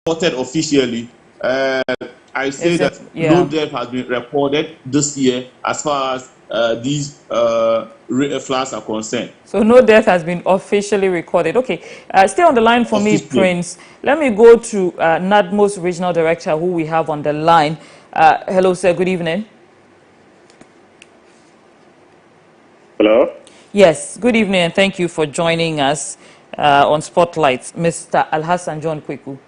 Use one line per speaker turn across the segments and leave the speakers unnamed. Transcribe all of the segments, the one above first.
reported officially, I say that no death has been reported this year as far as these floods are concerned.
So no death has been officially recorded. Okay, stay on the line for me, Prince. Let me go to NADMO's Regional Director, who we have on the line. Hello, sir. Good evening.
Hello?
Yes, good evening, and thank you for joining us on Spotlight, Mr. Alhassan John Kweku.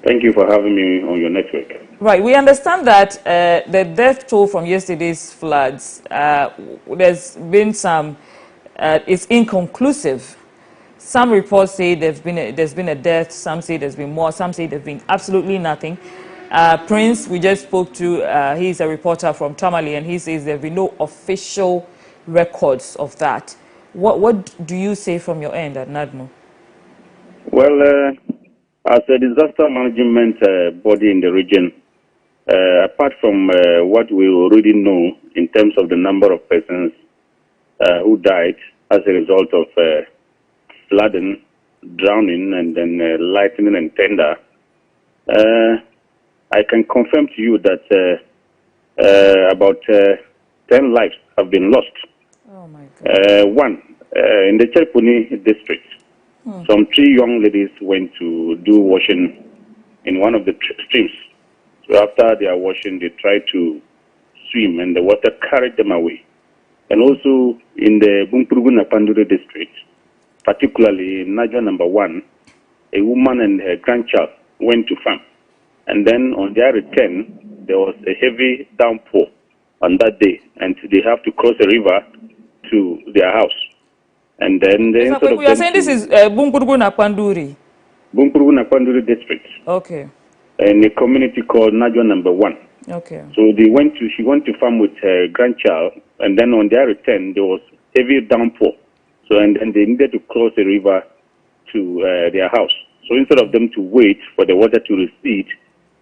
Thank you for having me on your network.
Right, we understand that the death toll from yesterday's floods, there's been some, it's inconclusive. Some reports say there's been a death, some say there's been more, some say there's been absolutely nothing. Prince, we just spoke to, he's a reporter from Tamale, and he says there'll be no official records of that. What do you say from your end at NADMO?
Well, as a disaster management body in the region, apart from what we already know in terms of the number of persons who died as a result of flooding, drowning, and then lightning and thunder, I can confirm to you that about 10 lives have been lost.
Oh my God.
One, in the Cherpuni district, some 3 young ladies went to do washing in one of the streams. So after they are washing, they tried to swim and the water carried them away. And also in the Bumpuruguna-Panduri district, particularly in Naja number 1, a woman and her grandchild went to farm. And then on their return, there was a heavy downpour on that day, and they have to cross a river to their house. And then they
we are saying this is Bumpuruguna-Panduri.
Bumpuruguna-Panduri district.
Okay.
In a community called Naja number 1.
Okay.
So she went to farm with her grandchild, and then on their return there was heavy downpour. So and then they needed to cross the river to their house. So instead of them to wait for the water to recede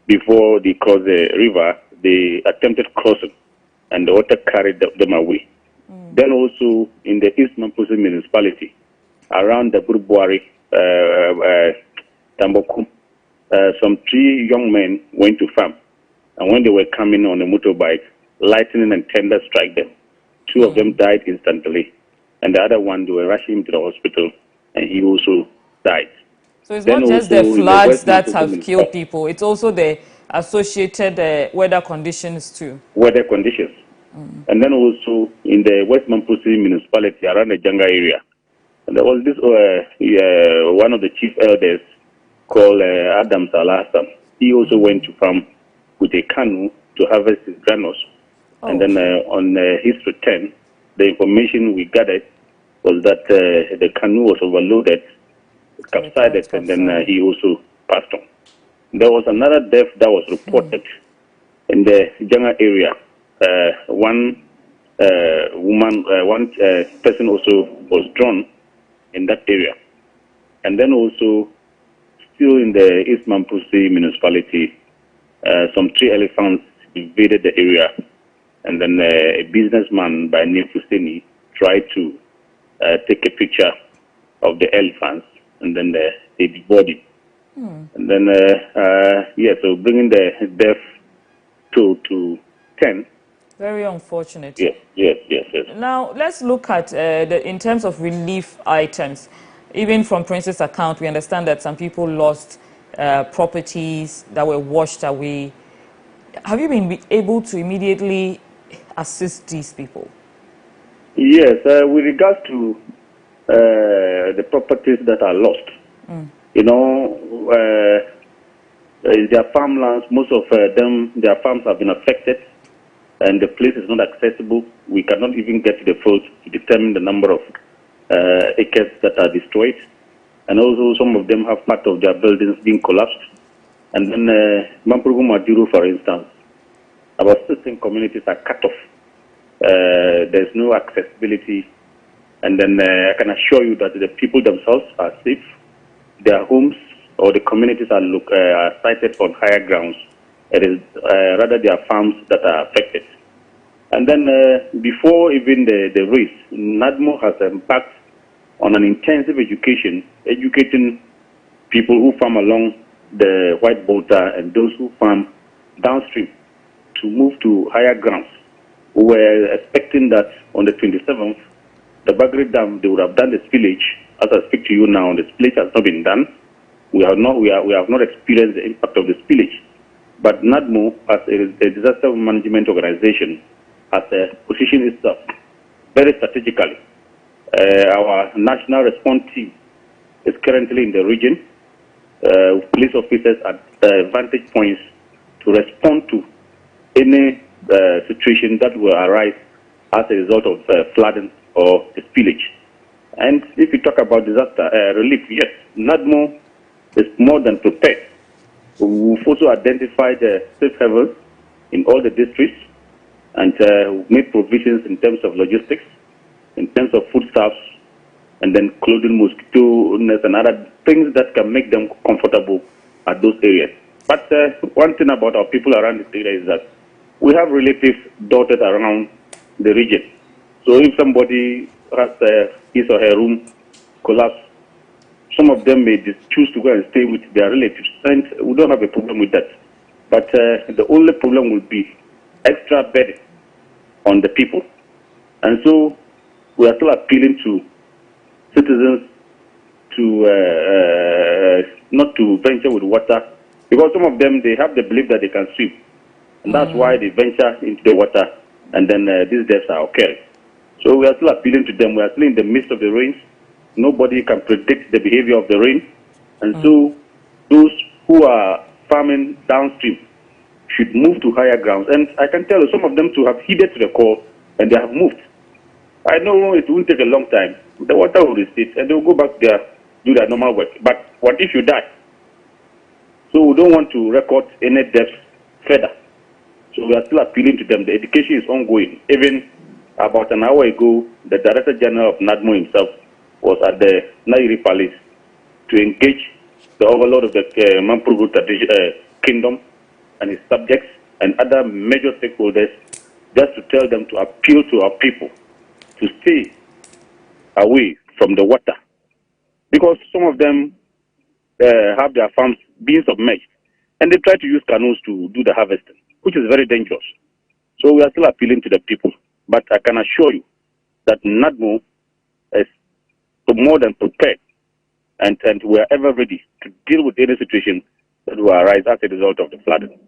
before they cross the river, they attempted crossing, and the water carried them away. Then also in the East Mamposi municipality, around the Burbuari, Tambokum, some 3 young men went to farm. And when they were coming on a motorbike, lightning and thunder struck them. 2 of them died instantly. And the other one, they were rushing him to the hospital, and he also died.
So it's not just the floods that have killed people, it's also the associated weather conditions too.
Weather conditions. And then also in the West Mamposi municipality around the Janga area, and there was this one of the chief elders called Adam Salahasam. He also went to farm with a canoe to harvest his granules. And then on his return, the information we gathered was that the canoe was overloaded, capsized, and then he also passed on. There was another death that was reported in the Janga area. One person also was drowned in that area. And then also, still in the East Mamposi municipality, some 3 elephants invaded the area. And then a businessman by name Fuseni tried to take a picture of the elephants, and then they devoured it. And then, so bringing the death toll to 10.
Very unfortunate.
Yes.
Now, let's look at, in terms of relief items. Even from Prince's account, we understand that some people lost properties that were washed away. Have you been able to immediately assist these people?
Yes, with regards to the properties that are lost, you know, their farmlands, most of them, their farms have been affected, and the place is not accessible. We cannot even get to the field to determine the number of acres that are destroyed. And also some of them have part of their buildings being collapsed. And then Mampurugu Maduro, for instance, about 16 communities are cut off. There's no accessibility. And then I can assure you that the people themselves are safe. Their homes or the communities are sited on higher grounds. It is rather their farms that are affected. And then before even the race, NADMO has embarked on an intensive education, educating people who farm along the white bolter and those who farm downstream to move to higher grounds. We were expecting that on the 27th, the Bagri Dam, they would have done the spillage. As I speak to you now, the spillage has not been done. We have not experienced the impact of the spillage. But NADMO, as a disaster management organization, has positioned itself very strategically. Our national response team is currently in the region. Police officers at vantage points to respond to any situation that will arise as a result of flooding or spillage. And if you talk about disaster relief, yes, NADMO is more than prepared. We've also identified safe havens in all the districts and made provisions in terms of logistics, in terms of foodstuffs, and then clothing, mosquito nets, and other things that can make them comfortable at those areas. But one thing about our people around this area is that we have relatives dotted around the region. So if somebody has his or her room collapse, some of them may choose to go and stay with their relatives, and we don't have a problem with that. But the only problem will be extra burden on the people. And so we are still appealing to citizens to not to venture with water, because some of them, they have the belief that they can swim, and that's why they venture into the water, and then these deaths are occurring. So we are still appealing to them. We are still in the midst of the rains. Nobody can predict the behavior of the rain, and so those who are farming downstream should move to higher grounds. And I can tell you, some of them to have heeded to the call, and they have moved. I know it will take a long time. The water will recede, and they will go back there, do their normal work. But what if you die? So we don't want to record any deaths further. So we are still appealing to them. The education is ongoing. Even about an hour ago, the Director General of NADMO himself was at the Nairi Palace to engage the overlord of the Mamprugu Kingdom and his subjects and other major stakeholders, just to tell them to appeal to our people to stay away from the water, because some of them have their farms being submerged, and they try to use canoes to do the harvesting, which is very dangerous. So we are still appealing to the people, but I can assure you that NADMO is more than prepared, and we are ever ready to deal with any situation that will arise as a result of the flooding.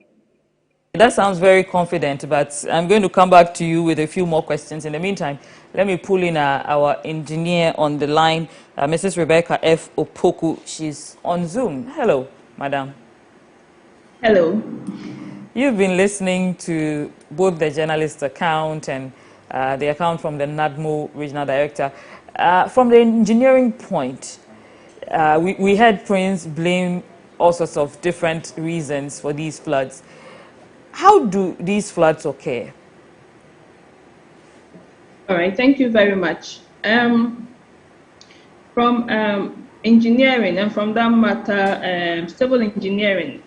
That sounds very confident, but I'm going to come back to you with a few more questions. In the meantime, let me pull in our engineer on the line, Mrs. Rebecca F. Opoku. She's on Zoom. Hello, madam.
Hello.
You've been listening to both the journalist account and the account from the NADMO regional director. From the engineering point, we had Prince blame all sorts of different reasons for these floods. How do these floods occur?
All right, thank you very much. From engineering and from that matter, civil engineering,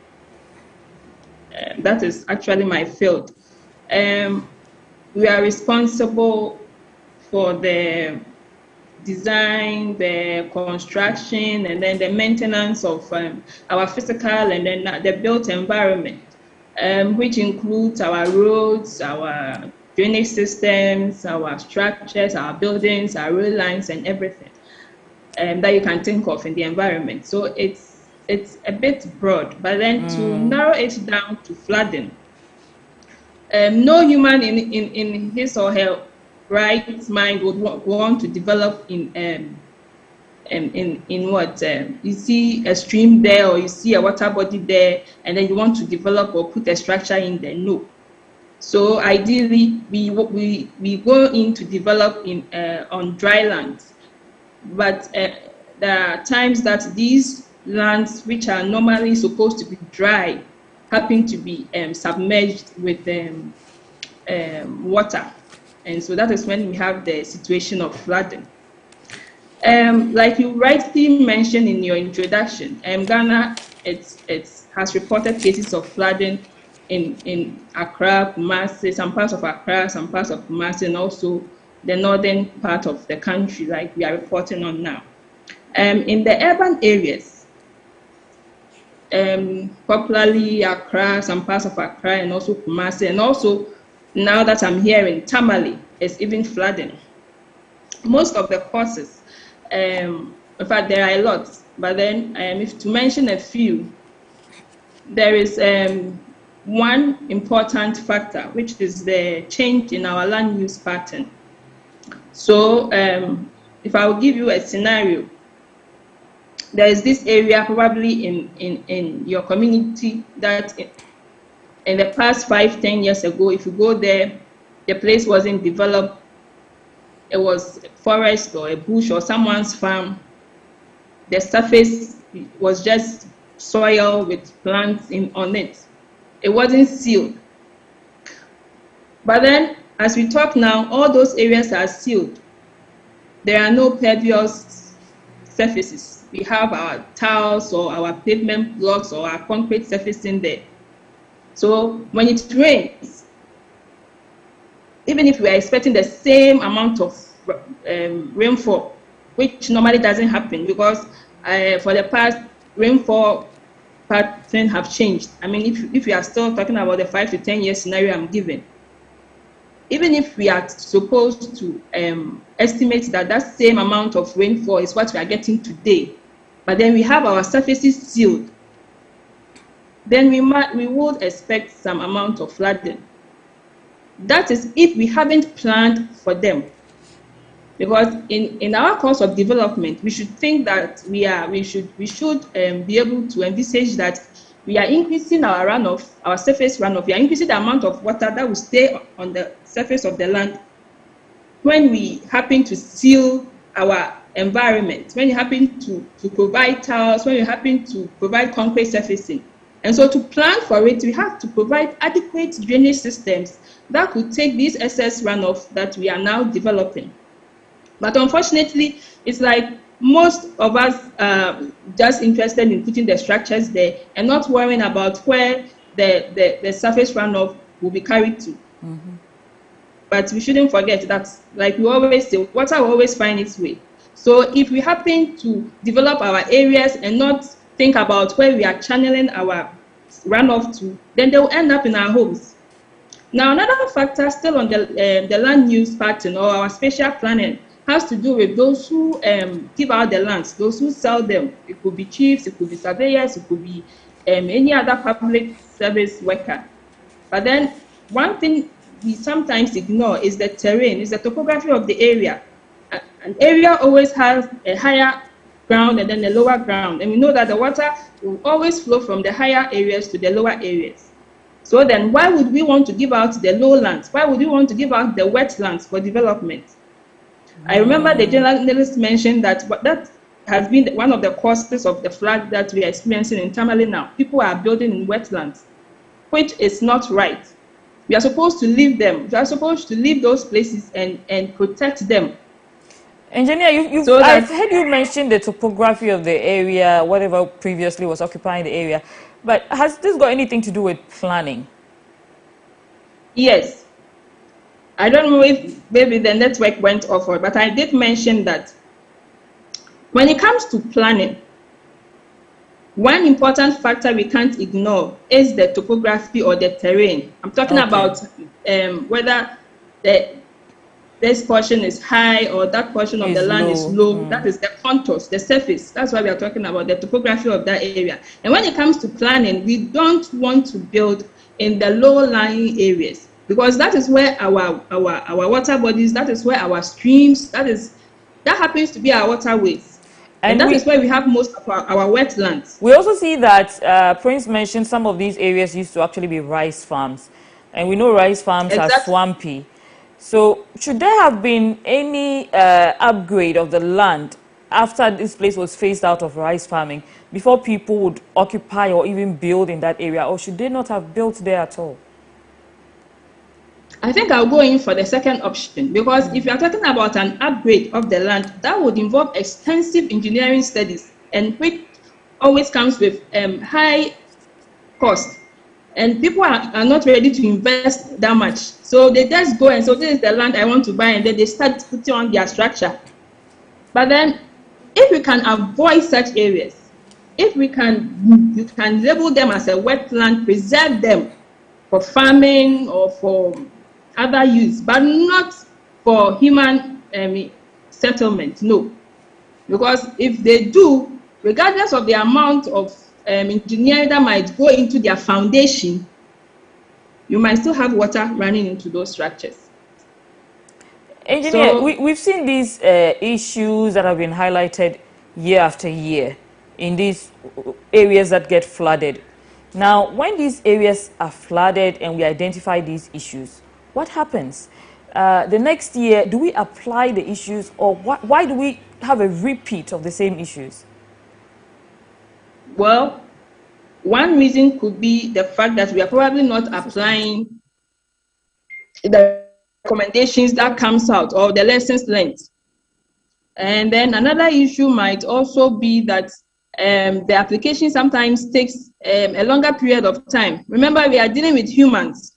that is actually my field. We are responsible for the design, the construction, and then the maintenance of our physical and then the built environment, which includes our roads, our drainage systems, our structures, our buildings, our rail lines, and everything that you can think of in the environment. So it's a bit broad, but then to narrow it down to flooding, no human in his or her right mind would want to develop in what you see a stream there, or you see a water body there, and then you want to develop or put a structure in there. No. So ideally, we go in to develop in on dry lands, but there are times that these lands, which are normally supposed to be dry, happen to be submerged with water, and so that is when we have the situation of flooding. Like you rightly mentioned in your introduction, Ghana has reported cases of flooding in Accra, Kumasi, some parts of Accra, some parts of Kumasi, and also the northern part of the country, like we are reporting on now. In the urban areas, popularly Accra, some parts of Accra, and also Kumasi, and also now that I'm hearing Tamale is even flooding. Most of the causes, in fact, there are a lot, but then if to mention a few, there is one important factor, which is the change in our land use pattern. So if I will give you a scenario, there is this area probably in your community that in the past 5-10 years ago, if you go there, the place wasn't developed. It was forest or a bush or someone's farm. The surface was just soil with plants on it. It wasn't sealed. But then, as we talk now, all those areas are sealed. There are no pervious surfaces. We have our tiles or our pavement blocks or our concrete surface in there. So when it rains, even if we are expecting the same amount of rainfall, which normally doesn't happen because for the past rainfall pattern have changed. I mean, if we are still talking about the 5 to 10 year scenario I'm giving, even if we are supposed to estimate that that same amount of rainfall is what we are getting today, but then we have our surfaces sealed, then we would expect some amount of flooding. That is if we haven't planned for them. Because in our course of development, we should think that we should be able to envisage that we are increasing our runoff, our surface runoff. We are increasing the amount of water that will stay on the surface of the land when we happen to seal our environment, when we happen to provide tiles, when we happen to provide concrete surfacing. And so to plan for it, we have to provide adequate drainage systems that could take this excess runoff that we are now developing. But unfortunately, it's like most of us are just interested in putting the structures there and not worrying about where the surface runoff will be carried to. Mm-hmm. But we shouldn't forget that, like we always say, water will always find its way. So if we happen to develop our areas and not think about where we are channeling our runoff to, then they will end up in our homes. Now, another factor still on the land use pattern or our spatial planning has to do with those who give out the lands, those who sell them. It could be chiefs, it could be surveyors, it could be any other public service worker. But then one thing we sometimes ignore is the terrain, is the topography of the area. An area always has a higher ground and then a lower ground. And we know that the water will always flow from the higher areas to the lower areas. So then why would we want to give out the lowlands? Why would we want to give out the wetlands for development? I remember the journalist mentioned that that has been one of the causes of the flood that we are experiencing in Tamale now. People are building in wetlands, which is not right. We are supposed to leave them. We are supposed to leave those places and protect them.
Engineer, I've heard you mention the topography of the area, whatever previously was occupying the area. But has this got anything to do with planning?
Yes. I don't know if maybe the network went off, but I did mention that when it comes to planning, one important factor we can't ignore is the topography or the terrain. I'm talking about whether this portion is high or that portion of the land is low. That is the contours, the surface. That's why we are talking about the topography of that area. And when it comes to planning, we don't want to build in the low-lying areas, because that is where our water bodies, that is where our streams, that happens to be our waterways. And that is where we have most of our wetlands.
We also see that Prince mentioned some of these areas used to actually be rice farms. And we know rice farms are swampy. So should there have been any upgrade of the land after this place was phased out of rice farming before people would occupy or even build in that area? Or should they not have built there at all?
I think I'll go in for the second option, because if you are talking about an upgrade of the land, that would involve extensive engineering studies, and which always comes with high cost. And people are not ready to invest that much. So they just go and say, this is the land I want to buy, and then they start putting on their structure. But then, if we can avoid such areas, if we can, you can label them as a wetland, preserve them for farming or for other use, but not for human settlement. No, because if they do, regardless of the amount of engineering that might go into their foundation, you might still have water running into those structures.
Engineer,
So
we've seen these issues that have been highlighted year after year in these areas that get flooded. Now, when these areas are flooded and we identify these issues, what happens? The next year, do we apply the issues, or why do we have a repeat of the same issues?
well, one reason could be the fact that we are probably not applying the recommendations that comes out or the lessons learned. And then another issue might also be that the application sometimes takes a longer period of time. Remember, we are dealing with humans.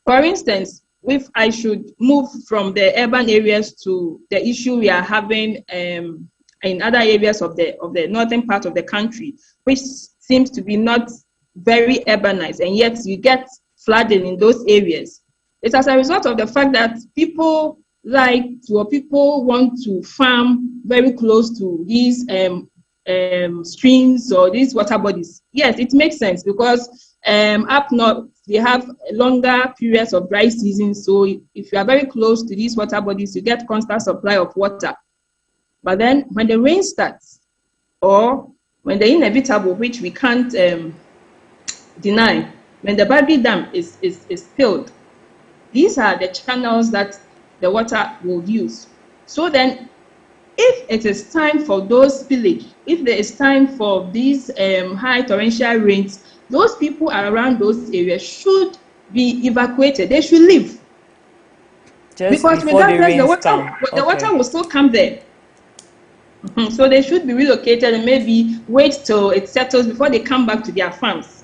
For instance, if I should move from the urban areas to the issue we are having in other areas of the northern part of the country, which seems to be not very urbanized, and yet you get flooding in those areas. It's as a result of the fact that people want to farm very close to these streams or these water bodies. Yes, it makes sense because up north they have longer periods of dry season. So if you are very close to these water bodies, you get constant supply of water. But then when the rain starts, or when the inevitable, which we can't deny, when the Bagri Dam is filled, these are the channels that the water will use. So then, if it is time for those spillage, if there is time for these high torrential rains, those people around those areas should be evacuated. They should leave.
Just
because regardless, the water will still come there. So they should be relocated and maybe wait till it settles before they come back to their farms.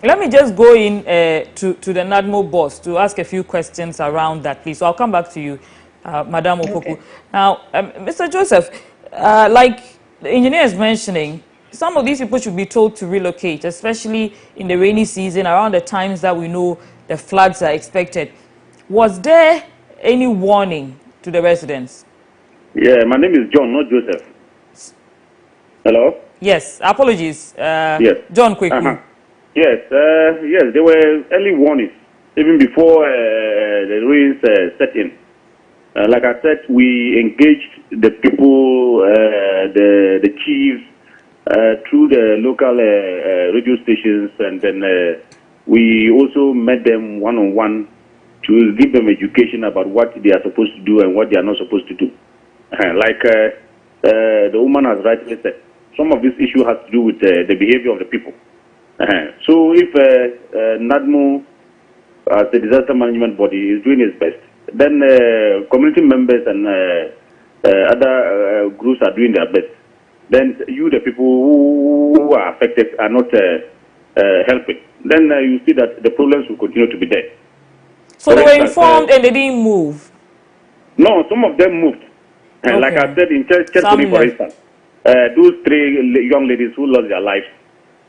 Let me just go in to the NADMO boss to ask a few questions around that, please. So I'll come back to you, Madam Opoku. Okay. Now, Mr. Joseph, like the engineer is mentioning, some of these people should be told to relocate, especially in the rainy season, around the times that we know the floods are expected. Was there any warning to the residents?
Yeah, my name is John, not Joseph. Hello?
Yes, apologies.
Yes.
John, quickly.
Yes, yes, there were early warnings, even before the rains set in. Like I said, we engaged the people, the chiefs, through the local radio stations, and then we also met them one-on-one to give them education about what they are supposed to do and what they are not supposed to do. Like the woman has rightly said, some of this issue has to do with the behavior of the people. So if NADMO, as the disaster management body, is doing its best, then community members and other groups are doing their best, then you, the people who are affected, are not helping. Then you see that the problems will continue to be there.
So they were informed and they didn't move?
No, some of them moved. Okay. Like I said, in Chelsea, for instance, those 3 young ladies who lost their lives,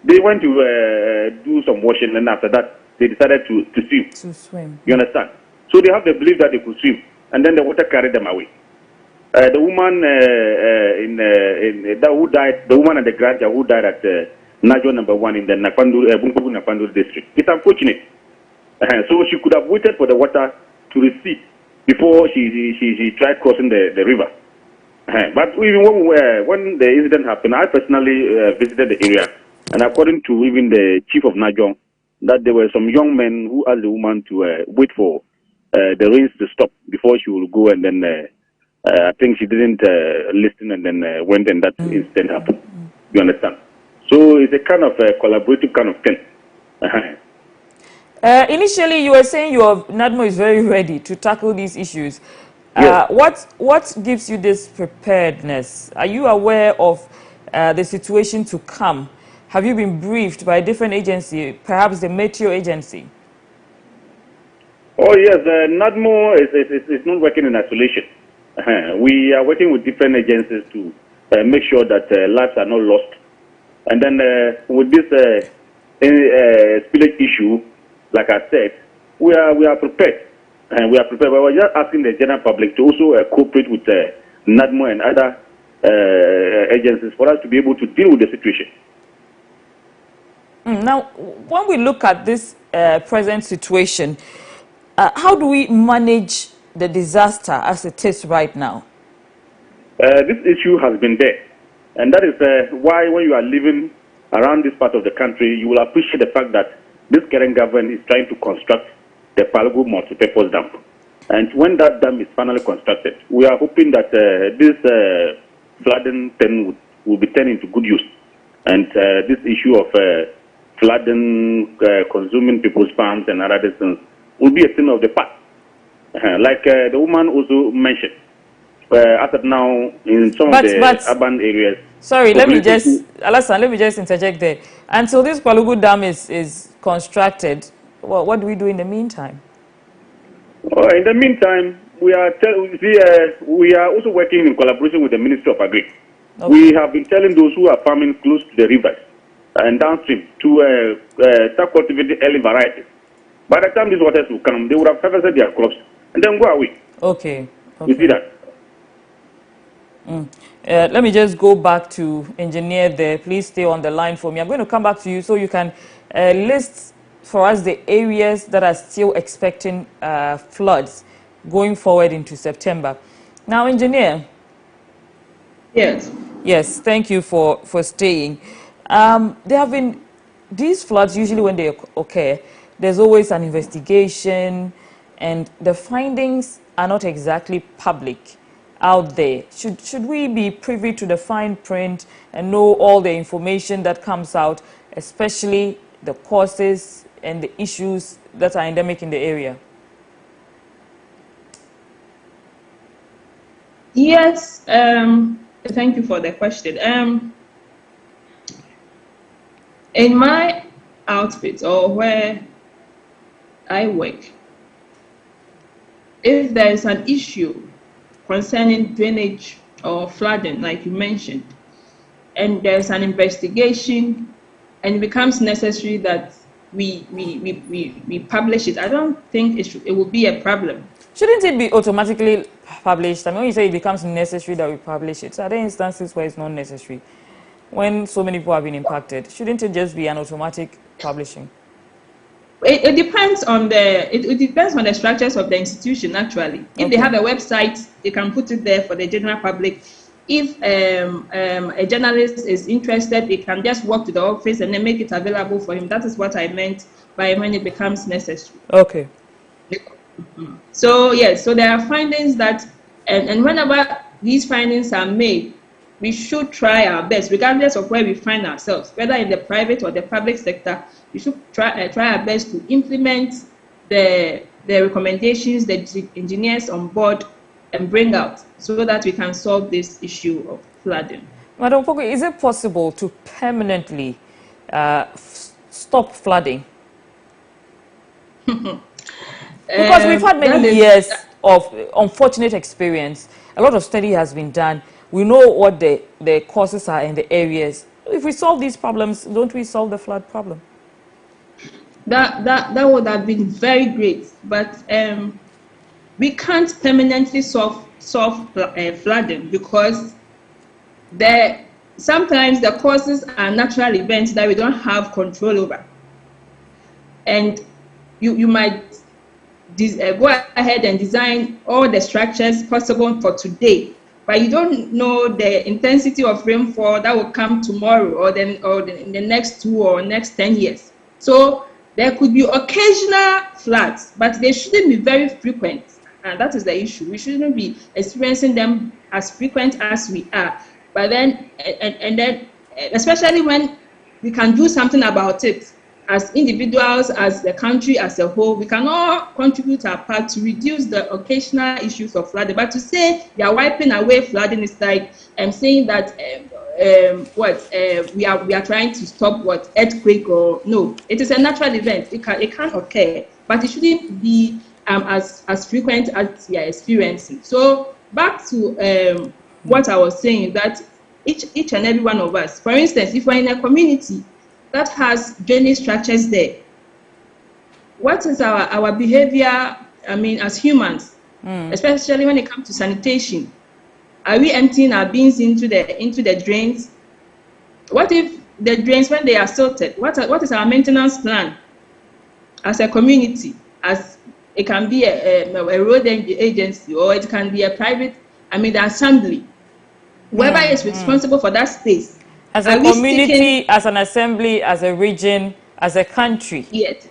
they went to do some washing, and after that, they decided to swim.
To swim.
You understand? So they have the belief that they could swim, and then the water carried them away. The woman who died, the woman and the grandchild who died at Najo number 1 in the Napandu district. It's unfortunate. So she could have waited for the water to recede before she tried crossing the river. But even when the incident happened, I personally visited the area, and according to even the chief of Najong, that there were some young men who asked the woman to wait for the rains to stop before she will go, and then I think she didn't listen, and then went, and that incident happened. You understand? So it's a kind of collaborative kind of thing.
Initially, you were saying your NADMO is very ready to tackle these issues.
Yes.
What gives you this preparedness? Are you aware of the situation to come? Have you been briefed by a different agency, perhaps the Meteo agency?
Oh yes, NADMO is not working in isolation. We are working with different agencies to make sure that lives are not lost. And then with this spillage issue, like I said, we are prepared. And we are prepared. But we're just asking the general public to also cooperate with NADMO and other agencies for us to be able to deal with the situation.
Now, when we look at this present situation, how do we manage the disaster as it is right now?
This issue has been there. And that is why when you are living around this part of the country, you will appreciate the fact that this current government is trying to construct the Palago multi-purpose dam. And when that dam is finally constructed, we are hoping that this flooding thing will be turned into good use. And this issue of flooding, consuming people's farms and other things will be a thing of the past. Like the woman also mentioned, as of now, in some of the urban areas.
Sorry, Alassane, let me just interject there. Until this Palago Dam is constructed, well, what do we do in the meantime?
In the meantime, we are also working in collaboration with the Ministry of Agri. Okay. We have been telling those who are farming close to the rivers and downstream to start cultivating early varieties. By the time these waters will come, they would have harvested their crops and then go away.
Okay.
You see that?
Let me just go back to engineer there. Please stay on the line for me. I'm going to come back to you so you can list for us the areas that are still expecting floods going forward into September. Now, engineer.
Yes.
Yes, thank you for staying. There have been these floods, usually when they occur, there's always an investigation and the findings are not exactly public out there. Should we be privy to the fine print and know all the information that comes out, especially the causes and the issues that are endemic in the area?
Yes, thank you for the question. In my outfit or where I work, if there is an issue concerning drainage or flooding, like you mentioned, and there's an investigation and it becomes necessary that we publish it, I don't think it will be a problem.
Shouldn't it be automatically published? I mean, when you say it becomes necessary that we publish it, so are there instances where it's not necessary? When so many people have been impacted, shouldn't it just be an automatic publishing?
It depends on it depends on the structures of the institution. Actually, if they have a website, they can put it there for the general public. If a journalist is interested, they can just walk to the office and then make it available for him. That is what I meant by when it becomes necessary.
Okay.
So yes, so there are findings that, and whenever these findings are made, we should try our best, regardless of where we find ourselves, whether in the private or the public sector. We should try our best to implement the recommendations that the engineers on board and bring out, so that we can solve this issue of flooding.
Madam Poku, is it possible to permanently stop flooding? Because we've had many years of unfortunate experience. A lot of study has been done. We know what the causes are in the areas. If we solve these problems, don't we solve the flood problem?
That would have been very great, but we can't permanently solve flooding, because sometimes the causes are natural events that we don't have control over, and you might go ahead and design all the structures possible for today, but you don't know the intensity of rainfall that will come tomorrow or in the next 2 or next 10 years. So there could be occasional floods, but they shouldn't be very frequent, and that is the issue. We shouldn't be experiencing them as frequent as we are. But then, and then, especially when we can do something about it as individuals, as the country as a whole, we can all contribute our part to reduce the occasional issues of flooding. But to say we are wiping away flooding is like saying that we are trying to stop earthquake or no. It is a natural event. It can occur, but it shouldn't be as frequent as we are experiencing. So back to what I was saying, that each and every one of us. For instance, if we're in a community that has drainage structures there, what is our behavior, I mean, as humans, especially when it comes to sanitation? Are we emptying our bins into the drains? What if the drains, when they are silted, what is our maintenance plan as a community? As it can be a road agency, or it can be a private, I mean, the assembly. Whoever is responsible for that space.
As a community, as an assembly, as a region, as a country.
Yes.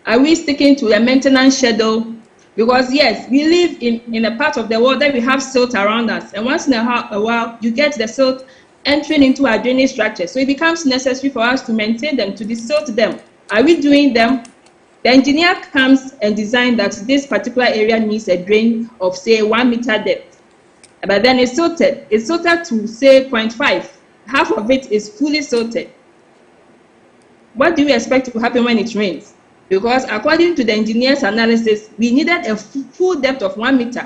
Are we sticking to a maintenance schedule? Because yes, we live in a part of the world that we have silt around us, and once in a while you get the silt entering into our drainage structure, so it becomes necessary for us to maintain them, to desilt them. Are we doing them? The engineer comes and designs that this particular area needs a drain of, say, 1 meter depth, but then it's silted. It's silted to, say, 0.5. Half of it is fully silted. What do you expect to happen when it rains? Because according to the engineer's analysis, we needed a full depth of 1 meter,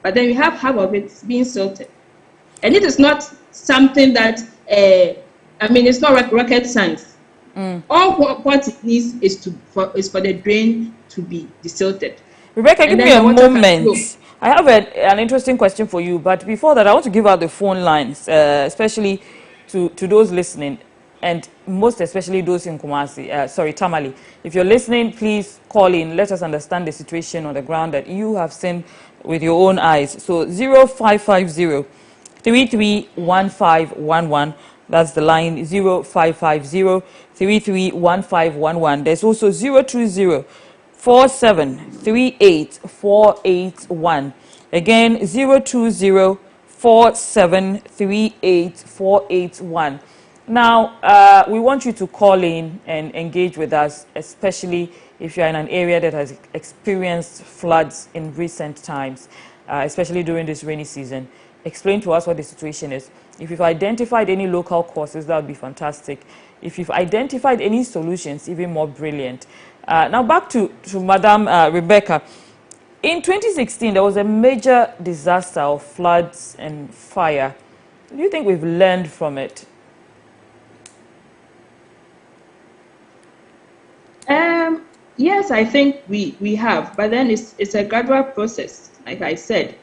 but then we have half of it being silted. And it is not something that, I mean, it's not rocket science. All what it needs is for the drain to be desilted.
Rebecca, give me a moment. I have an interesting question for you, but before that, I want to give out the phone lines, especially to those listening, and most especially those in Kumasi, Tamale. If you're listening, please call in. Let us understand the situation on the ground that you have seen with your own eyes. So 0550 331511. That's the line 0550 331511. There's also 020 4738 Again, 020 4738 Now, we want you to call in and engage with us, especially if you're in an area that has experienced floods in recent times, especially during this rainy season. Explain to us what the situation is. If you've identified any local causes, that would be fantastic. If you've identified any solutions, even more brilliant. Now back to Madam Rebecca. In 2016, there was a major disaster of floods and fire. Do you think we've learned from it?
Yes, I think we have, but then it's a gradual process, like I said.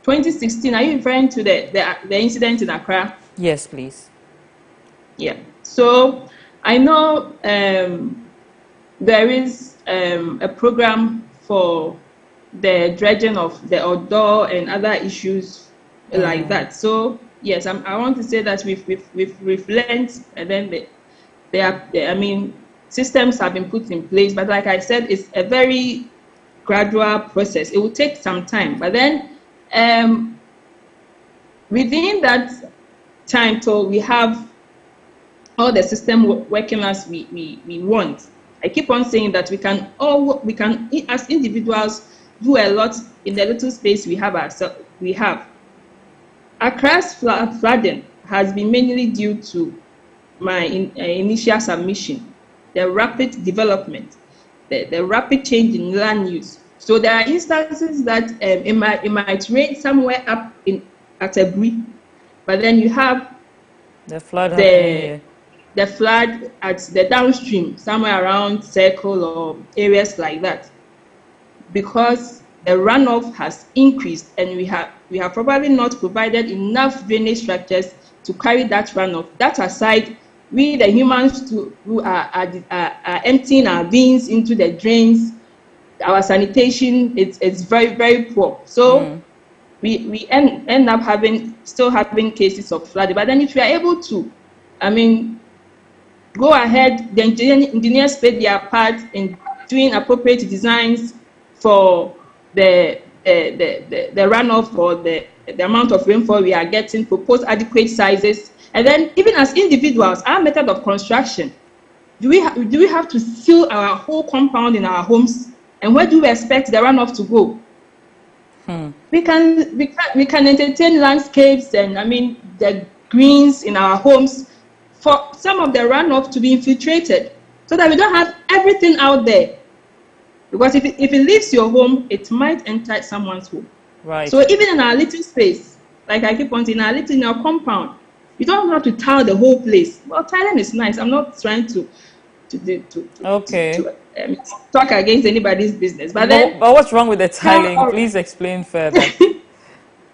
2016, are you referring to the incident in Accra?
Yes, please.
Yeah. So I know there is a program for the dredging of the Odo and other issues like that. So yes, I want to say that we've learned, and then I mean, systems have been put in place. But like I said, it's a very gradual process. It will take some time, but then within that time, till we have all the system working as we want. I keep on saying that we can as individuals do a lot in the little space we have ourselves. Accra's flooding has been mainly due to my initial submission, the rapid development, the rapid change in land use. So there are instances that it might rain somewhere up at Aburi, but then you have
the flood
at the downstream, somewhere around Circle or areas like that, because the runoff has increased, and we have probably not provided enough drainage structures to carry that runoff. That aside, we the humans who are emptying our bins into the drains, our sanitation it's very, very poor. So we end up still having cases of flooding. But then if we are able to, I mean, go ahead, the engineers play their part in doing appropriate designs for the runoff or the amount of rainfall we are getting, propose adequate sizes, and then even as individuals, our method of construction, do we have to seal our whole compound in our homes, and where do we expect the runoff to go? We can entertain landscapes and, I mean, the greens in our homes for some of the runoff to be infiltrated, so that we don't have everything out there. Because if it leaves your home, it might enter someone's home.
Right.
So even in our little space, like I keep on saying, in our compound, you don't have to tile the whole place. Well, tiling is nice. I'm not trying to talk against anybody's business. But
what's wrong with the tiling? Please explain further.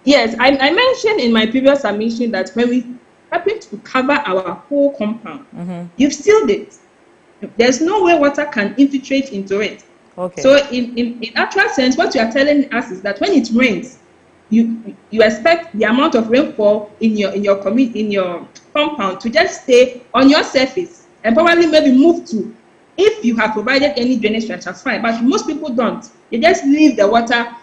Yes, I mentioned in my previous submission that when we happen to cover our whole compound, you've sealed it. There's no way water can infiltrate into it.
Okay.
So in actual sense, what you are telling us is that when it rains, you expect the amount of rainfall in your compound to just stay on your surface and probably maybe move to, if you have provided any drainage structure, fine. But most people don't. They just leave the water.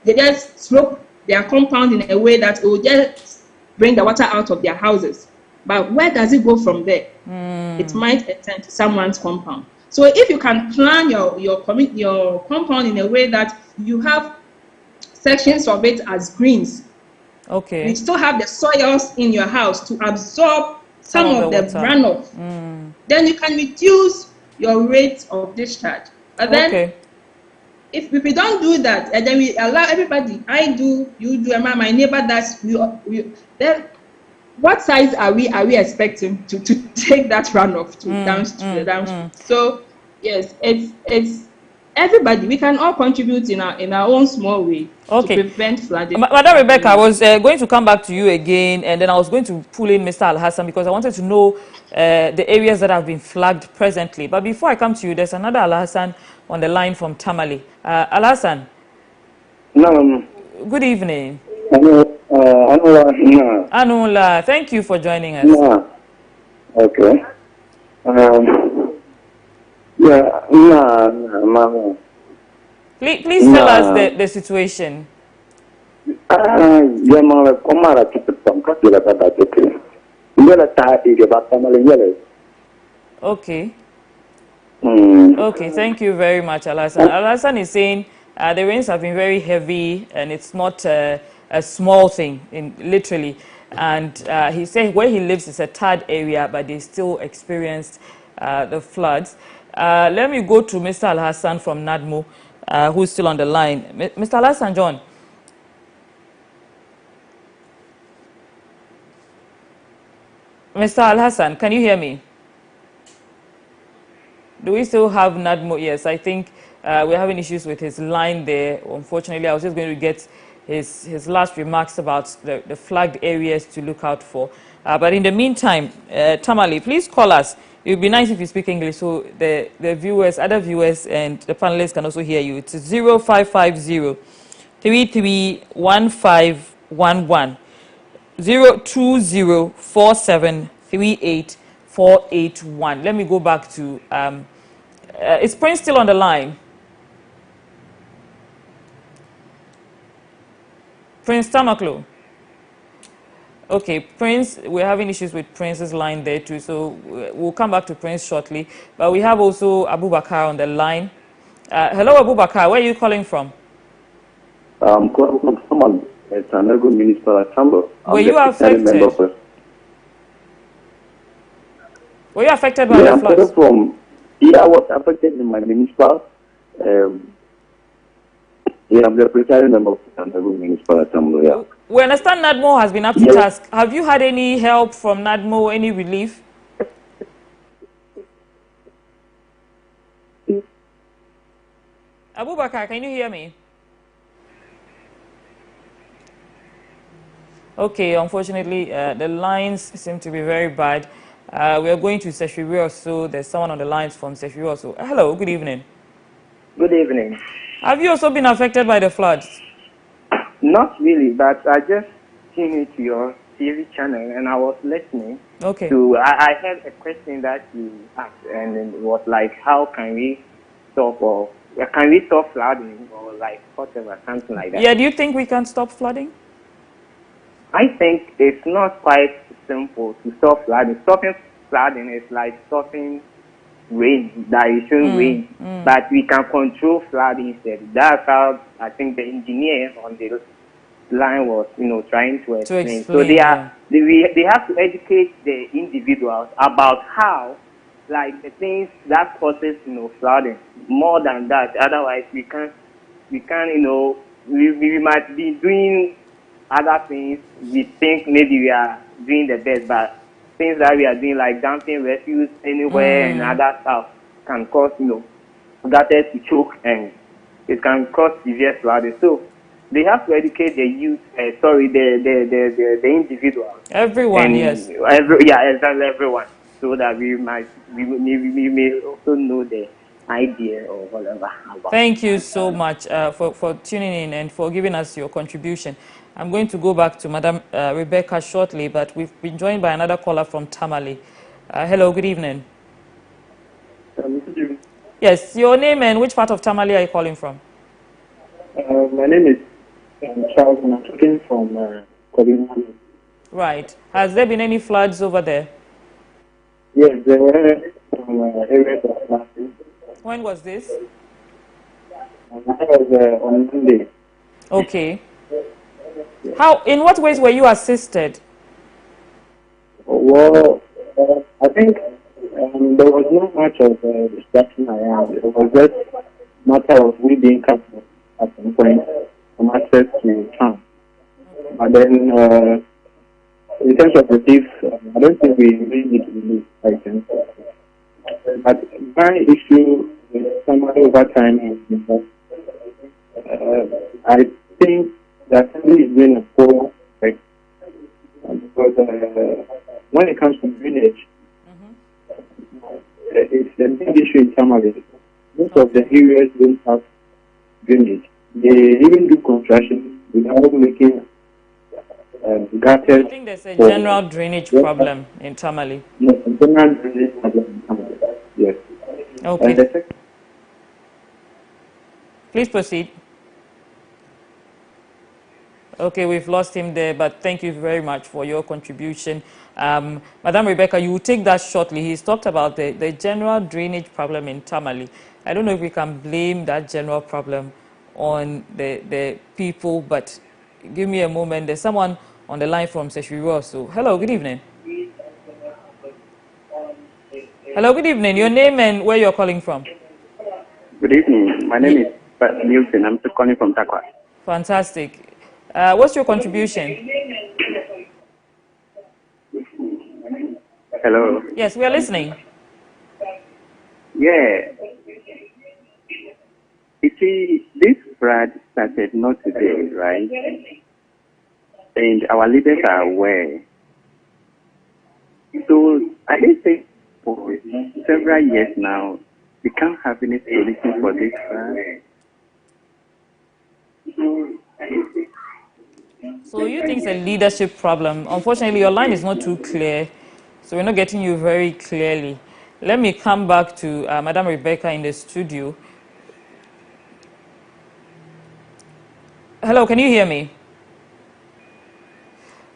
They just slope their compound in a way that it will just bring the water out of their houses. But where does it go from there? It might attend to someone's compound. So if you can plan your compound in a way that you have sections of it as greens,
okay,
you still have the soils in your house to absorb some of the runoff, then you can reduce your rate of discharge. But then if we don't do that, and then we allow everybody, I do, you do, my neighbor does, then what size are we expecting to take that runoff to downstream? So yes, it's everybody. We can all contribute in our own small way to prevent flooding.
Madam Rebecca, I was going to come back to you again, and then I was going to pull in Mr. Al-Hassan because I wanted to know the areas that have been flagged presently. But before I come to you, there's another Al-Hassan on the line from Tamale. Al-Hassan.
No.
Good evening.
Anula.
Thank you for joining us.
No. Okay. Mama.
Please tell us the situation. Okay. Okay, thank you very much, Al-Hassan. Al-Hassan is saying the rains have been very heavy and it's not a small thing, literally. And he said where he lives is a tad area, but they still experienced the floods. Let me go to Mr. Al-Hassan from NADMO, who's still on the line. Mr. Al-Hassan, John. Mr. Al-Hassan, can you hear me? Do we still have NADMO? Yes, I think we're having issues with his line there. Unfortunately, I was just going to get his last remarks about the flagged areas to look out for. But in the meantime, Tamale, please call us. It would be nice if you speak English so the viewers, other viewers, and the panelists can also hear you. It's 0550 331511 0204738 Let me go back to, is Prince still on the line? Prince Tamaklo. Okay, Prince, we're having issues with Prince's line there too, so we'll come back to Prince shortly. But we have also Abubakar on the line. Hello, Abubakar, where are you calling from?
I'm calling from someone. It's an Ergo Municipal Assembly.
Were you affected? Were you affected by the floods?
I was affected in my municipal. I'm the presiding member of the Ergo Municipal Assembly. Yeah.
We understand NADMO has been up to task. Have you had any help from NADMO, any relief? Abubakar, can you hear me? Okay, unfortunately, the lines seem to be very bad. We are going to Seshiri, so there's someone on the lines from Seshiri. So, hello, good evening.
Good evening.
Have you also been affected by the floods?
Not really, but I just tuned into your TV channel and I was listening.
Okay.
I heard a question that you asked, and it was like, how can we stop flooding or like whatever, something like that?
Yeah, do you think we can stop flooding?
I think it's not quite simple to stop flooding. Stopping flooding is like stopping rain, that it shouldn't rain. But we can control flooding instead. That's how I think the engineer on the line was, trying to explain. So they have to educate the individuals about how like the things that causes flooding. More than that, otherwise we can't we might be doing other things. We think maybe we are doing the best, but things that we are doing like dumping refuse anywhere and other stuff can cause gutters to choke, and it can cause severe flooding. So they have to educate the youth, the individuals.
Everyone,
And
yes.
exactly, everyone, so that we may also know the idea or whatever about.
Thank you so much for tuning in and for giving us your contribution. I'm going to go back to Madam Rebecca shortly, but we've been joined by another caller from Tamale. Hello, good evening. Yes, your name and which part of Tamale are you calling from?
My name is Charles, and I'm talking from Kobina.
Right. Has there been any floods over there?
Yes, there were some areas of flooding.
When was this?
That was on Monday.
Okay. How? In what ways were you assisted?
Well, I think there was not much of distraction around. It was just a matter of we being careful at some point from access to town. But then, in terms of relief, I don't think we really need to relief items. But my issue with somebody over time is that I think that somebody is doing a poor effect. Because when it comes to drainage, it's a big issue in Tamale. Most of the areas don't have drainage. They even do construction without making gutters.
I think there's a general drainage problem in Tamale.
Yes, a general drainage problem in Tamale. Yes.
Okay. Please proceed. Okay, we've lost him there, but thank you very much for your contribution. Madam Rebecca, you will take that shortly. He's talked about the general drainage problem in Tamale. I don't know if we can blame that general problem on the people, but give me a moment. There's someone on the line from Seshiro. So, hello, good evening. Hello, good evening. Your name and where you're calling from?
Good evening. My name is Newton. I'm calling from Takwa.
Fantastic. What's your contribution?
Hello.
Yes, we are listening.
Yeah. You see, this flood started not today, right? And our leaders are aware. So I did say for several years now, we can't have any solution for this flood.
So you think it's a leadership problem? Unfortunately, your line is not too clear, so we're not getting you very clearly. Let me come back to Madam Rebecca in the studio. Hello, can you hear me?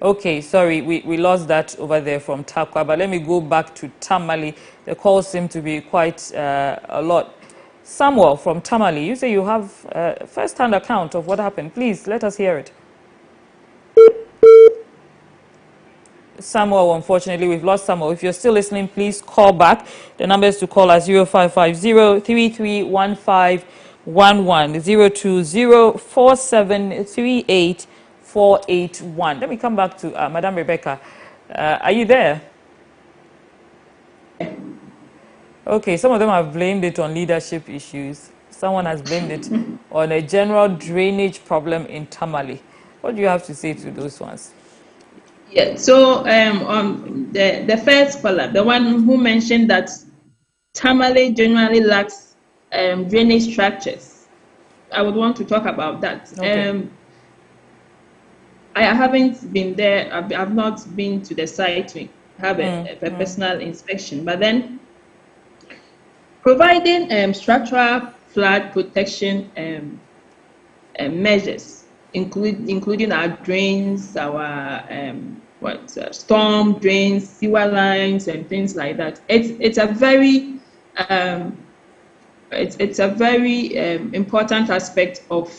Okay, sorry, we lost that over there from Takwa, but let me go back to Tamale. The calls seem to be quite a lot. Samuel from Tamale, you say you have a first-hand account of what happened. Please, let us hear it. Samuel, unfortunately, we've lost Samuel. If you're still listening, please call back. The numbers to call are 0550-331511, 020-4738-481. Let me come back to Madam Rebecca. Are you there? Okay, some of them have blamed it on leadership issues. Someone has blamed it on a general drainage problem in Tamale. What do you have to say to those ones?
Yeah, so on the first caller, the one who mentioned that Tamale generally lacks drainage structures, I would want to talk about that.
Okay.
I haven't been there. I've not been to the site to have a personal inspection, but then providing structural flood protection measures, including our drains, our storm drains, sewer lines, and things like that. It's a very important aspect of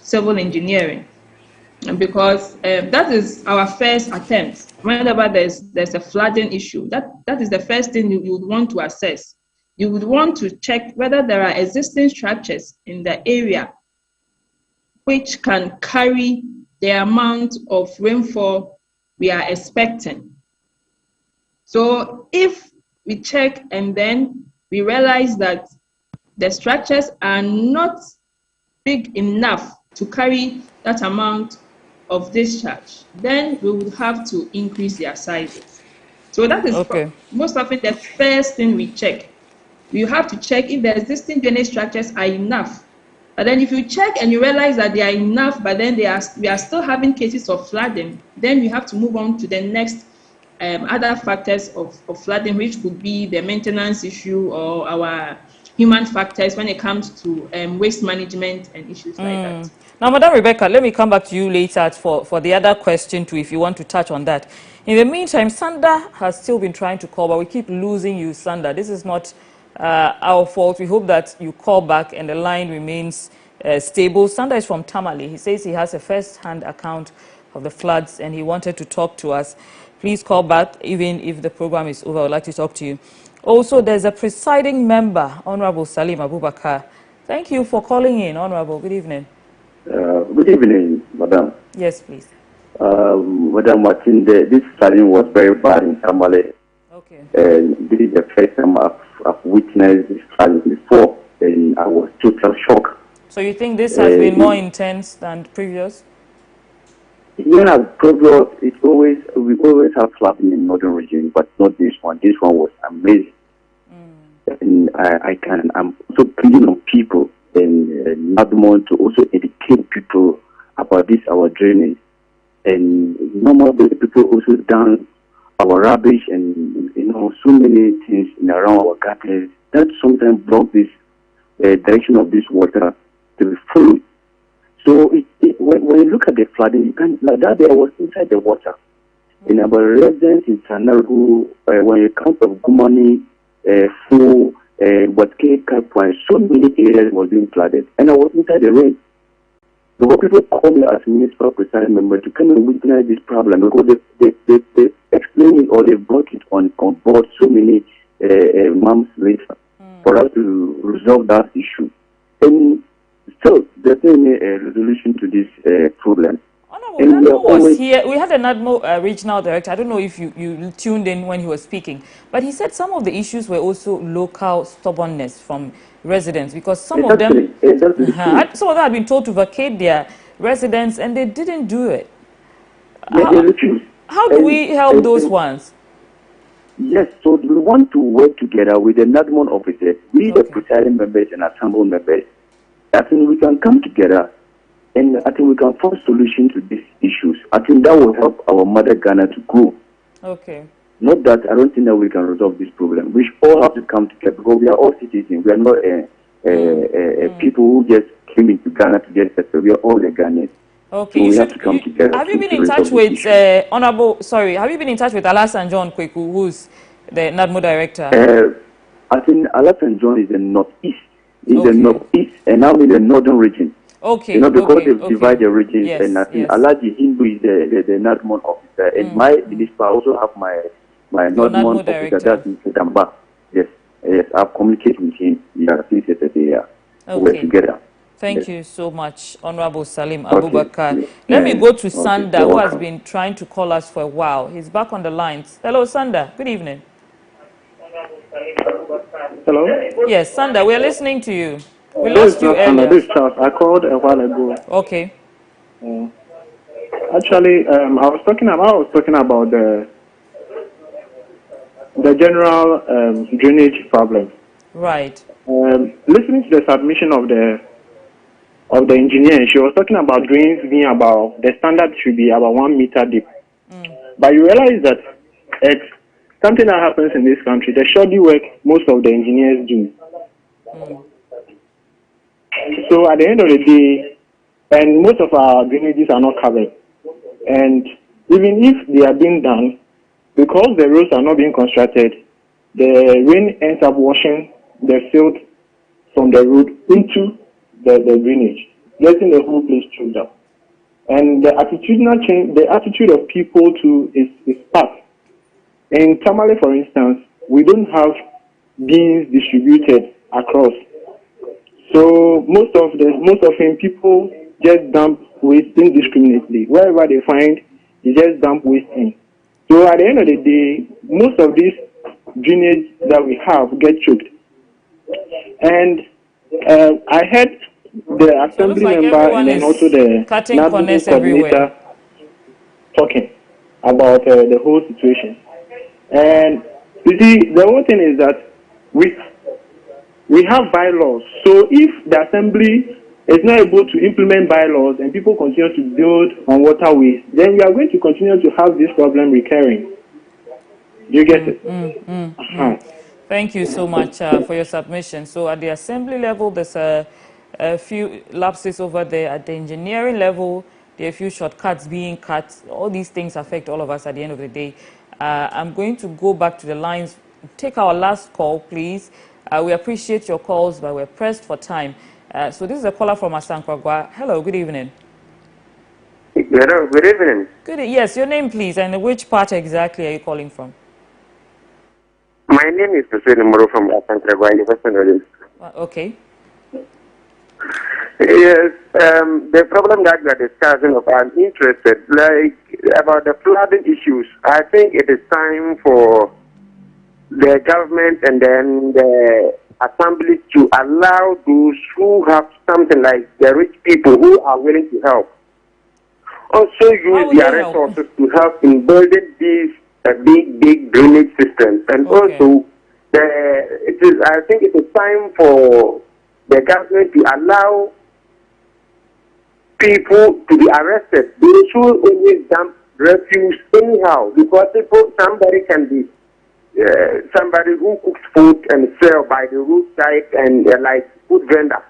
civil engineering. because that is our first attempt. Whenever there's a flooding issue, that is the first thing you would want to assess. You would want to check whether there are existing structures in the area which can carry the amount of rainfall we are expecting. So if we check and then we realize that the structures are not big enough to carry that amount of discharge, then we would have to increase their sizes. So that is most often the first thing we check. You have to check if the existing drainage structures are enough. But then if you check and you realize that they are enough, but then we are still having cases of flooding, then we have to move on to the next other factors of flooding, which could be the maintenance issue or our human factors when it comes to waste management and issues like that.
Now, Madam Rebecca, let me come back to you later for the other question too, if you want to touch on that. In the meantime, Sanda has still been trying to call, but we keep losing you, Sanda. This is not our fault. We hope that you call back and the line remains stable. Sanda is from Tamale. He says he has a first-hand account of the floods and he wanted to talk to us. Please call back, even if the program is over. I would like to talk to you. Also, there's a presiding member, Honorable Salim Abubakar. Thank you for calling in, Honorable. Good evening.
Good evening, Madam.
Yes, please.
Madam Martin, this flooding was very bad in Tamale.
Okay.
And this is the first time I've witnessed this flooding before, and I was total shocked.
So you think this has been more intense than previous?
Yeah, previous, we always have flooding in northern region, but not this one. This one was amazing. And I'm also pleading on people and Nadmon to also educate people about this, our drainage. And normally people also down our rubbish and, so many things in around our gutters that sometimes block this direction of this water to be full. So when you look at the flooding, you can, like that day I was inside the water. In our residence in Sanaru, when you come from Gumani, Fu, Watke, Kapwa, so many areas was being flooded. And I was inside the rain. So what people call me as municipal presiding member to come and witness this problem because they explain it or they brought it on board so many months later for us to resolve that issue. And still, there's no resolution to this problem.
Nadmo was here. We had a Nadmo regional director. I don't know if you tuned in when he was speaking, but he said some of the issues were also local stubbornness from residents because some of them had been told to vacate their residence and they didn't do it. How do we help those ones?
Yes, so we want to work together with the Nadmon officers, the presiding members and assembly members. I think we can come together and I think we can find solutions to these issues. I think that will help our mother Ghana to grow.
Okay.
Not that I don't think that we can resolve this problem. We all have to come together because we are all citizens. We are not people who just came into Ghana to get settled. We are all the Ghanaians.
Okay.
So we have to come together.
Have you been in touch with have you been in touch with Alasan John Kweku, who's the NADMO director?
I think Alasan John is the northeast. He's the northeast and I'm in the northern region.
Okay.
Because they've divided the regions, and I think Alaji Hindu is the NADMON officer, and my minister also have my NADMON officer, that's in Damba. Yes, I've communicated with him. Since yesterday, we're together.
Thank you so much, Honorable Salim Abubakar. Let me go to Sanda, who has been trying to call us for a while. He's back on the lines. Hello, Sanda. Good evening.
Hello?
Yes, Sanda, we're listening to you. We lost you earlier.
This Charles. I called a while ago.
Okay.
Actually, I was talking about the general drainage problem.
Right.
Listening to the submission of the engineer, she was talking about drains being about the standard should be about 1 meter deep. But you realize that it's something that happens in this country. The shoddy work most of the engineers do. So at the end of the day, and most of our drainages are not covered. And even if they are being done, because the roads are not being constructed, the rain ends up washing the silt from the road into the drainage, getting the whole place choked up. And the attitudinal change, the attitude of people to is part. In Tamale, for instance, we don't have beans distributed across. So most of them people just dump waste indiscriminately. Wherever they find, they just dump waste in. So at the end of the day, most of these drainage that we have get choked. And I heard the assembly member and then also the national coordinator talking about the whole situation. And you see, the whole thing is that we have bylaws. So if the assembly is not able to implement bylaws and people continue to build on waterways, then we are going to continue to have this problem recurring. You get it?
Thank you so much for your submission. So at the assembly level, there's a few lapses over there. At the engineering level, there are a few shortcuts being cut. All these things affect all of us at the end of the day. I'm going to go back to the lines. Take our last call, please. We appreciate your calls, but we're pressed for time. So this is a caller from Asankragwa. Hello, good evening.
Hello, good evening.
Yes, your name, please, and which part exactly are you calling from?
My name is Hussein Moro from Asankragwa, University.
Okay.
Yes, the problem that we are discussing, I'm interested, like about the flooding issues. I think it is time for the government and then the assembly to allow those who have something like the rich people who are willing to help also use their resources to help in building these big drainage systems. And also, I think it is time for the government to allow people to be arrested. Those who always dump refuse anyhow, because somebody can be somebody who cooks food and sell by the roadside and like food vendor.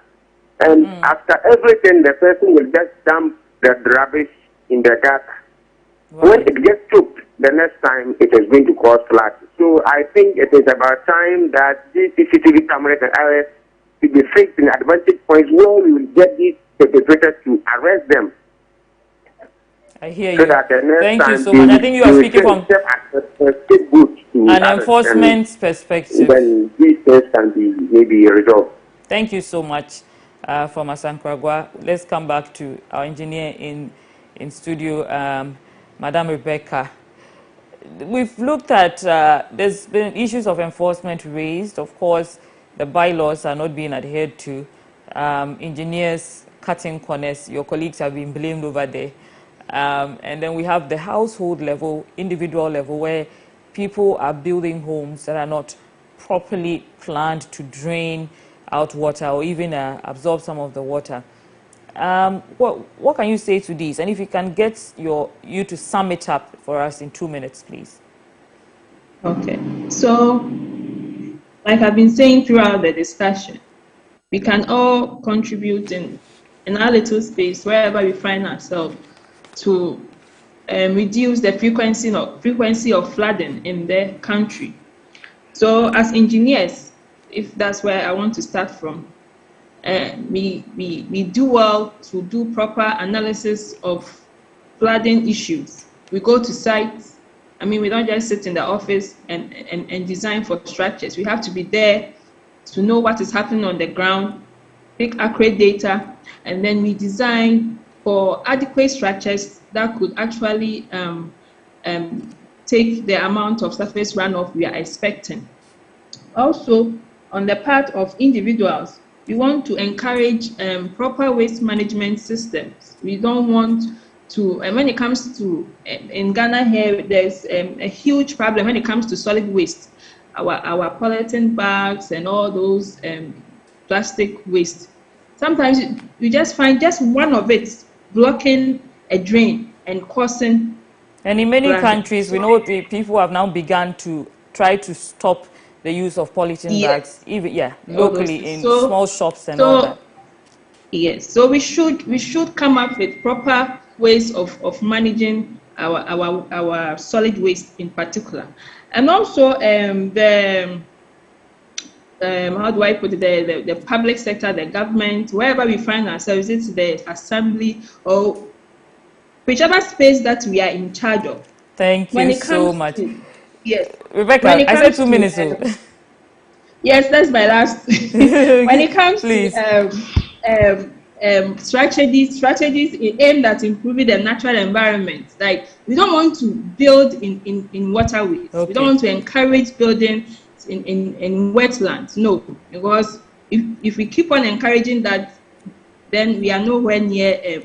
And after everything, the person will just dump the rubbish in the gutter. Right. When it gets choked, the next time it is going to cause floods. So I think it is about time that these CCTV cameras and others to be fixed in advantage points where we will get these perpetrators to arrest them.
I hear you. So thank you so much. I think you are speaking from an enforcement perspective.
Then these things can be maybe resolved.
Thank you so much from Asankragwa. Let's come back to our engineer in studio, Madam Rebecca. We've looked at, there's been issues of enforcement raised. Of course, the bylaws are not being adhered to. Engineers cutting corners, your colleagues have been blamed over there. And then we have the household level, individual level, where people are building homes that are not properly planned to drain out water or even absorb some of the water. What can you say to these? And if you can get you to sum it up for us in 2 minutes, please.
Okay. So, like I've been saying throughout the discussion, we can all contribute in our little space, wherever we find ourselves, to reduce the frequency of flooding in the country. So as engineers, if that's where I want to start from, we do well to do proper analysis of flooding issues. We go to sites. I mean, we don't just sit in the office and design for structures. We have to be there to know what is happening on the ground, pick accurate data, and then we design for adequate structures that could actually take the amount of surface runoff we are expecting. Also, on the part of individuals, we want to encourage proper waste management systems. We don't want to, and when it comes to, in Ghana here, there's a huge problem when it comes to solid waste. Our polythene bags and all those plastic waste. Sometimes you just find just one of it blocking a drain and causing.
And in many countries, we know the people have now begun to try to stop the use of polythene bags, even locally in small shops and all that.
Yes, so we should come up with proper ways of managing our solid waste in particular, and also how do I put it, the public sector, the government, wherever we find ourselves, it's the assembly or whichever space that we are in charge of.
Thank
When
you
it comes
so much.
to, yes, when
Rebecca,
it
I said
comes
2
to
minutes.
yes, that's my last. When it comes
Please.
to strategies aimed at improving the natural environment, like we don't want to build in waterways. We don't
Okay.
want to encourage building in wetlands. No, because if we keep on encouraging that, then we are nowhere near.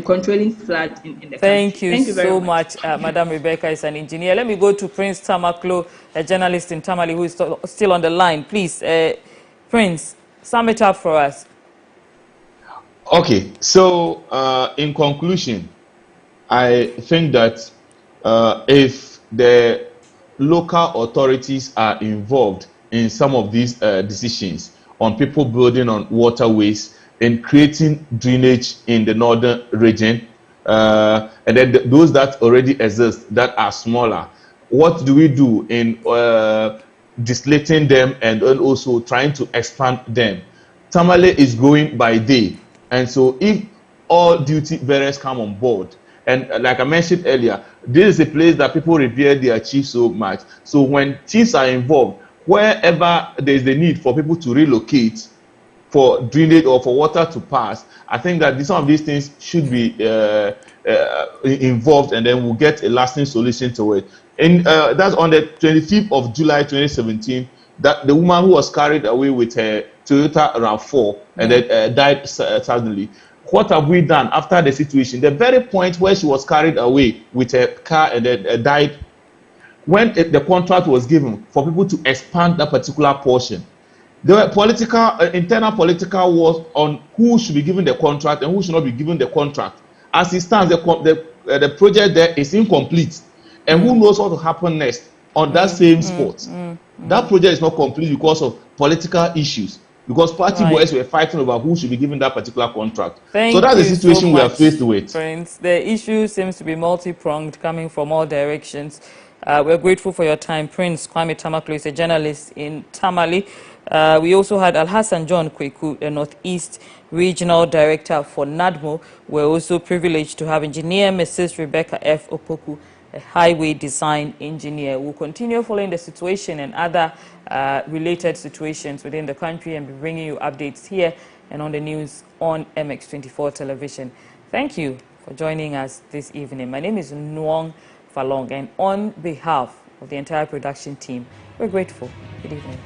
Controlling flood in the
Thank
country.
you
Thank you very
so
much.
much, Madam Rebecca is an engineer. Let me go to Prince Tamaklo, a journalist in Tamale who is still on the line. Please, Prince, sum it up for us.
Okay, so in conclusion, I think that if the local authorities are involved in some of these decisions on people building on waterways and creating drainage in the northern region, and then those that already exist that are smaller, what do we do in dislating them and also trying to expand them? Tamale is growing by day, and so if all duty bearers come on board, and like I mentioned earlier, this is a place that people revere their chiefs so much. So when chiefs are involved, wherever there is the need for people to relocate for drainage or for water to pass, I think that some of these things should be involved, and then we'll get a lasting solution to it. And that's on the 25th of July 2017, that the woman who was carried away with her Toyota RAV4 and then died suddenly. What have we done after the situation? The very point where she was carried away with her car and then died, when the contract was given for people to expand that particular portion, there were political, internal political wars on who should be given the contract and who should not be given the contract. As it stands, the project there is incomplete, and who knows what will happen next on that same spot. That project is not complete because of political issues, because party boys were fighting over who should be given that particular contract. So
Thank
that's the
you so
situation we are
much,
faced with.
Prince. The issue seems to be multi-pronged, coming from all directions. We're grateful for your time. Prince Kwame Tamaklo is a journalist in Tamale. We also had Alhassan John Kweku, the Northeast Regional Director for NADMO. We're also privileged to have engineer Mrs. Rebecca F. Opoku, a highway design engineer. We'll continue following the situation and other related situations within the country and be bringing you updates here and on the news on MX24 television. Thank you for joining us this evening. My name is Nwong Falong, and on behalf of the entire production team, we're grateful. Good evening.